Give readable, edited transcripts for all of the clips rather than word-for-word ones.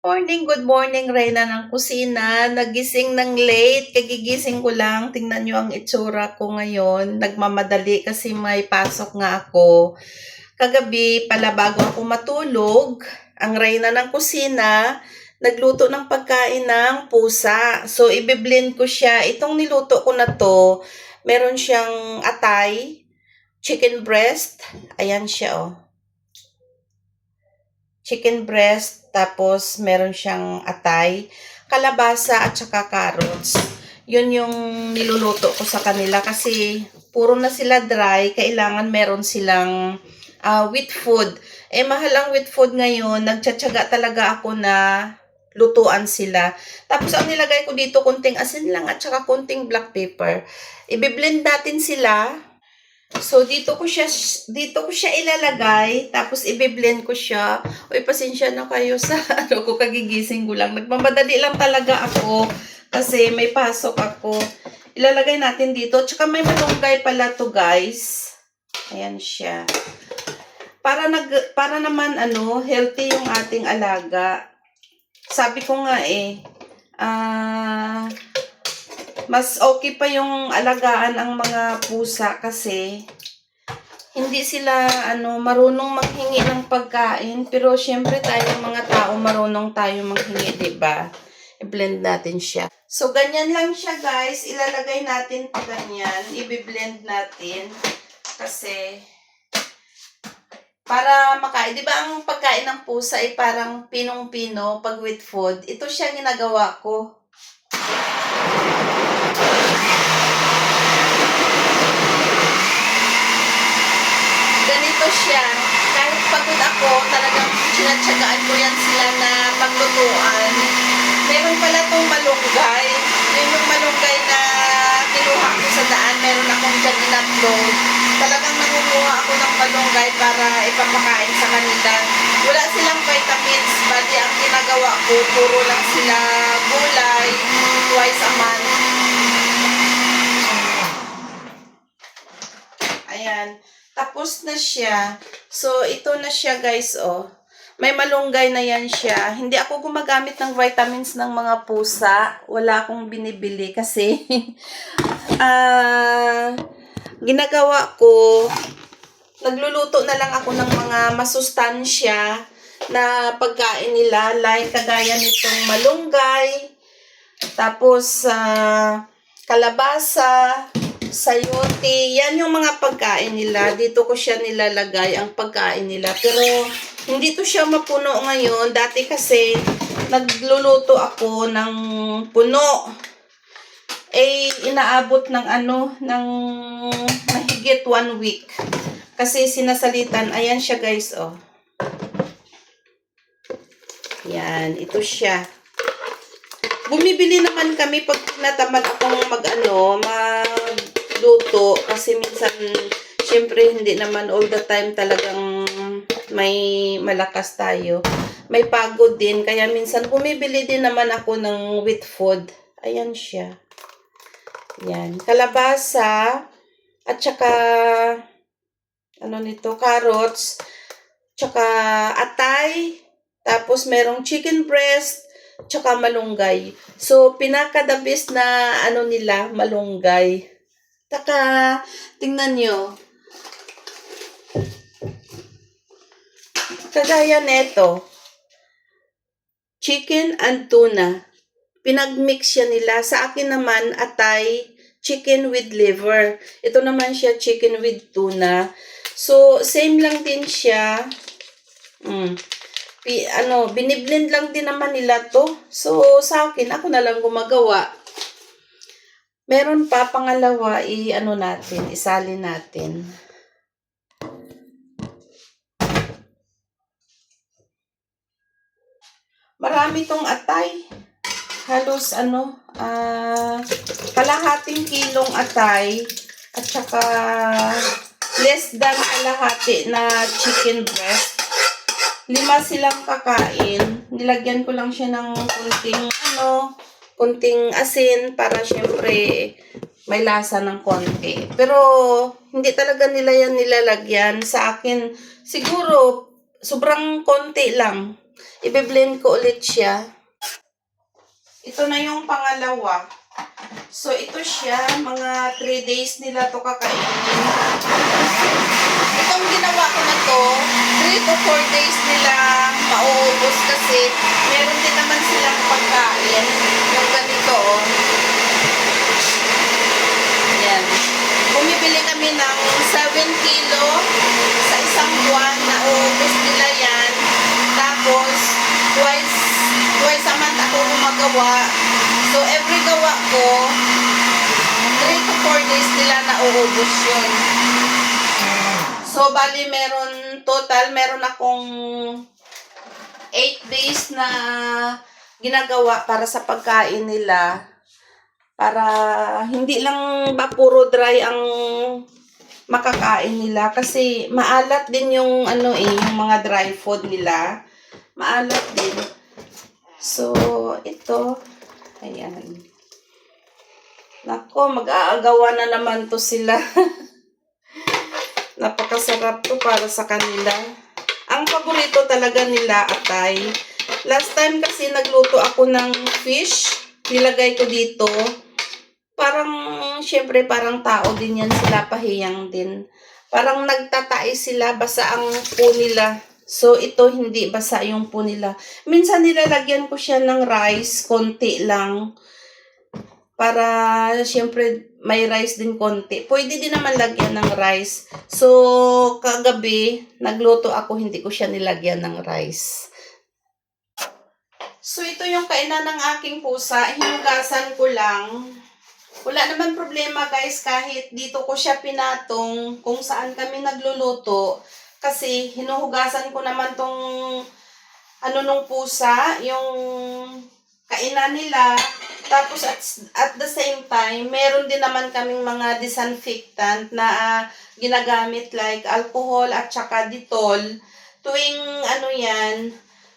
Good morning, Reyna ng kusina. Nagising ng late, kagigising ko lang. Tingnan nyo ang itsura ko ngayon. Nagmamadali kasi may pasok nga ako. Kagabi, pala bago ako matulog, ang Reyna ng kusina, nagluto ng pagkain ng pusa. So, ibiblend ko siya. Itong niluto ko na to, meron siyang atay, chicken breast. Ayan siya, oh. Chicken breast, tapos meron siyang atay, kalabasa at saka carrots. Yun yung niluluto ko sa kanila kasi puro na sila dry, kailangan meron silang wheat food. Mahal ang wheat food ngayon, nagtsatsaga talaga ako na lutuan sila. Tapos ang nilagay ko dito, konting asin lang at saka konting black pepper. Ibiblend natin sila. So, dito ko siya ilalagay, tapos ibiblend ko siya. Uy, pasensya na kayo sa kagigising ko lang. Nagmamadali lang talaga ako kasi may pasok ako. Ilalagay natin dito. Tsaka may malunggay pala to, guys. Ayan siya. Para naman healthy yung ating alaga. Sabi ko nga mas okay pa yung alagaan ang mga pusa kasi hindi sila marunong maghingi ng pagkain, pero syempre tayo mga tao marunong tayo maghingi, 'di ba? I-blend natin siya. So ganyan lang siya, guys. Ilalagay natin pa ganyan, i-blend natin kasi para makain. 'Di ba ang pagkain ng pusa ay parang pinong-pino pag with food? Ito siya ginagawa ko. Ganito siya. Kahit pagod ako, talagang sinatsagaan ko yan sila na paglutuan. Meron pala itong malunggay. Yun yung malunggay na kinuha ko sa daan. Meron akong dyan in-upload. Talagang nangunguha ako ng malunggay para ipapakain sa kanila. Wala silang vitamins. Bali, ang ginagawa ko, puro lang sila gulay twice a month. Ayan. Tapos na siya. So, ito na siya, guys, oh. May malunggay na yan siya. Hindi ako gumagamit ng vitamins ng mga pusa. Wala akong binibili kasi ginagawa ko, nagluluto na lang ako ng mga masustansya na pagkain nila. Like, kagaya nitong malunggay. Tapos, kalabasa, sayote, yan yung mga pagkain nila. Dito ko siya nilalagay ang pagkain nila. Pero hindi to siya mapuno ngayon. Dati kasi nagluluto ako ng puno. Inaabot ng ng mahigit 1 week. Kasi sinasalitan, ayan siya, guys, oh. Yan, ito siya. Bumibili naman kami pag natamad akong magluto kasi minsan syempre hindi naman all the time talagang may malakas tayo. May pagod din kaya minsan bumibili din naman ako ng wheat food. Ayan siya. Yan, kalabasa at saka carrots, tsaka atay, tapos merong chicken breast, tsaka malunggay. So, pinaka-the best na nila, malunggay. Taka, tingnan nyo. Kagaya neto. Chicken and tuna. Pinag-mix siya nila. Sa akin naman, atay, chicken with liver. Ito naman siya, chicken with tuna. So, same lang din siya. Biniblend lang din naman nila to. So, sa akin, ako na lang gumagawa. Meron pa, pangalawa, isalin natin. Marami tong atay. Halos, kalahating kilong atay. At saka, less than kalahati na chicken breast. 5 silang kakain. Nilagyan ko lang siya ng konting asin para syempre may lasa ng konti. Pero hindi talaga nila yan nilalagyan. Sa akin, siguro sobrang konti lang. ibe-blend ko ulit siya. Ito na yung pangalawa. So, ito siya. Mga 3 days nila to kakainin. Itong ginawa ko na to, 3 to 4 days nila mauubos kasi meron din naman silang pagkain. Yung ganito, oh. Yan. Bumibili kami ng 7 kilo sa isang buwan na uubos nila yan. Tapos, twice a month ako gumagawa. So, every gawa ko, 3 to 4 days nila na uubos yun. So, bali meron akong 8 days na ginagawa para sa pagkain nila. Para hindi lang ba puro dry ang makakain nila. Kasi maalat din yung yung mga dry food nila. Maalat din. So, ito. Ayan. Nako, mag-aagawa na naman to sila. Napakasarap to para sa kanila. Ang paborito talaga nila, atay. Last time kasi nagluto ako ng fish. Nilagay ko dito. Syempre parang tao din yan sila, pahiyang din. Parang nagtatai sila, basa ang po nila. So, ito hindi basa yung po nila. Minsan nilalagyan ko siya ng rice, konti lang. Para, syempre, may rice din konti. Pwede din naman lagyan ng rice. So, kagabi, nagluto ako, hindi ko siya nilagyan ng rice. So, ito yung kainan ng aking pusa. Hinugasan ko lang. Wala naman problema, guys, kahit dito ko siya pinatong kung saan kami nagluluto. Kasi, hinuhugasan ko naman tong nung pusa, yung kainan nila. Tapos at the same time, meron din naman kaming mga disinfectant na ginagamit like alcohol at saka Dettol. Tuwing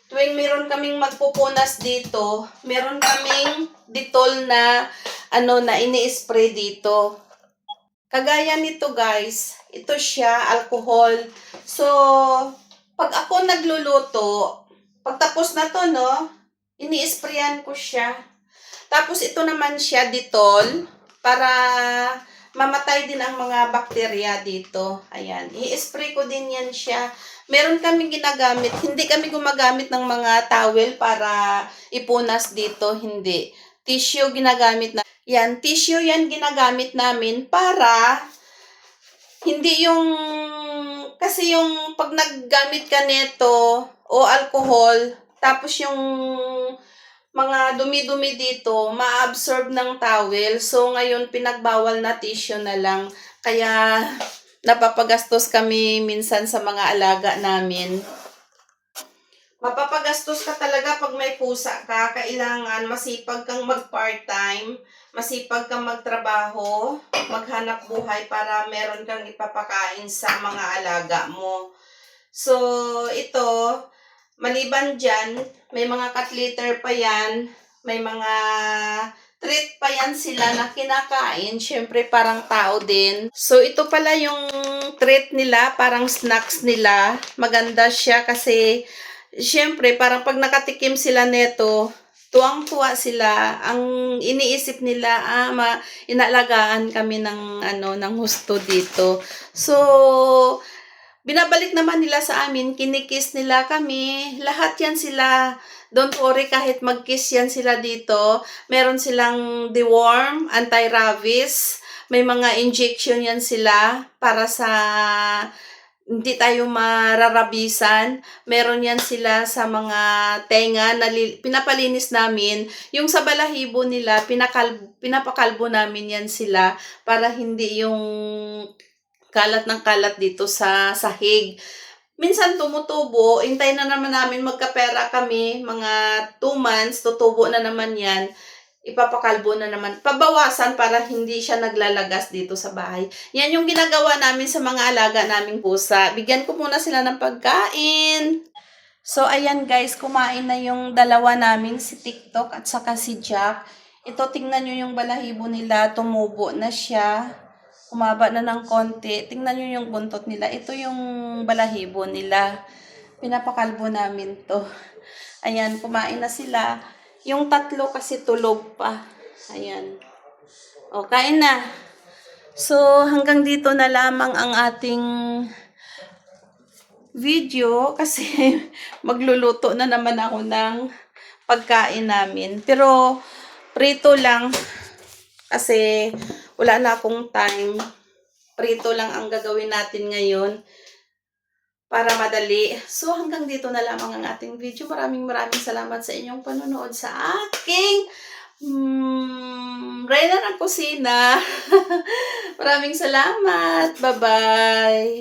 tuwing meron kaming magpupunas dito, meron kaming Dettol na na ini-spray dito. Kagaya nito, guys, ito siya, alcohol. So, pag ako nagluluto, pagtapos na to, ini-sprayan ko siya. Tapos ito naman siya, Dettol, para mamatay din ang mga bakterya dito. Ayan, i-spray ko din yan siya. Meron kaming ginagamit, hindi kami gumagamit ng mga towel para ipunas dito, hindi. Tissue ginagamit na. Yan, tissue yan ginagamit namin para hindi kasi yung pag naggamit ka nito o alcohol, tapos yung mga dumi-dumi dito, ma-absorb ng towel. So, ngayon, pinagbawal na tissue na lang. Kaya, napapagastos kami minsan sa mga alaga namin. Mapapagastos ka talaga pag may pusa ka. Kailangan masipag kang mag-part-time, masipag kang magtrabaho, maghanap buhay para meron kang ipapakain sa mga alaga mo. So, ito, maliban dyan, may mga cat litter pa yan, may mga treat pa yan sila na kinakain. Syempre, parang tao din. So, ito pala yung treat nila, parang snacks nila. Maganda siya kasi, syempre, parang pag nakatikim sila neto, tuwang-tuwa sila. Ang iniisip nila, inaalagaan kami ng husto dito. So, binabalik naman nila sa amin, kinikiss nila kami, lahat yan sila. Don't worry, kahit mag-kiss yan sila dito. Meron silang deworm, anti-rabies, may mga injection yan sila para sa hindi tayo mararabisan. Meron yan sila sa mga tenga na pinapalinis namin. Yung sa balahibo nila, pinapakalbo namin yan sila para hindi yung kalat ng kalat dito sa sahig. Minsan tumutubo, hintay na naman namin magkapera kami, mga 2 months, tutubo na naman yan. Ipapakalbo na naman. Pabawasan para hindi siya naglalagas dito sa bahay. Yan yung ginagawa namin sa mga alaga naming pusa. Bigyan ko muna sila ng pagkain. So, ayan guys, kumain na yung dalawa namin, si TikTok at saka si Jack. Ito, tingnan nyo yung balahibo nila, tumubo na siya. Kumaba na ng konti. Tingnan nyo yung buntot nila. Ito yung balahibo nila. Pinapakalbo namin to. Ayan, kumain na sila. Yung tatlo kasi tulog pa. Ayan. O, kain na. So, hanggang dito na lamang ang ating video kasi magluluto na naman ako ng pagkain namin. Pero, prito lang kasi wala na akong time. Prito lang ang gagawin natin ngayon para madali. So, hanggang dito na lamang ang ating video. Maraming salamat sa inyong panonood sa aking Reyna ng Kusina. Maraming salamat. Bye-bye.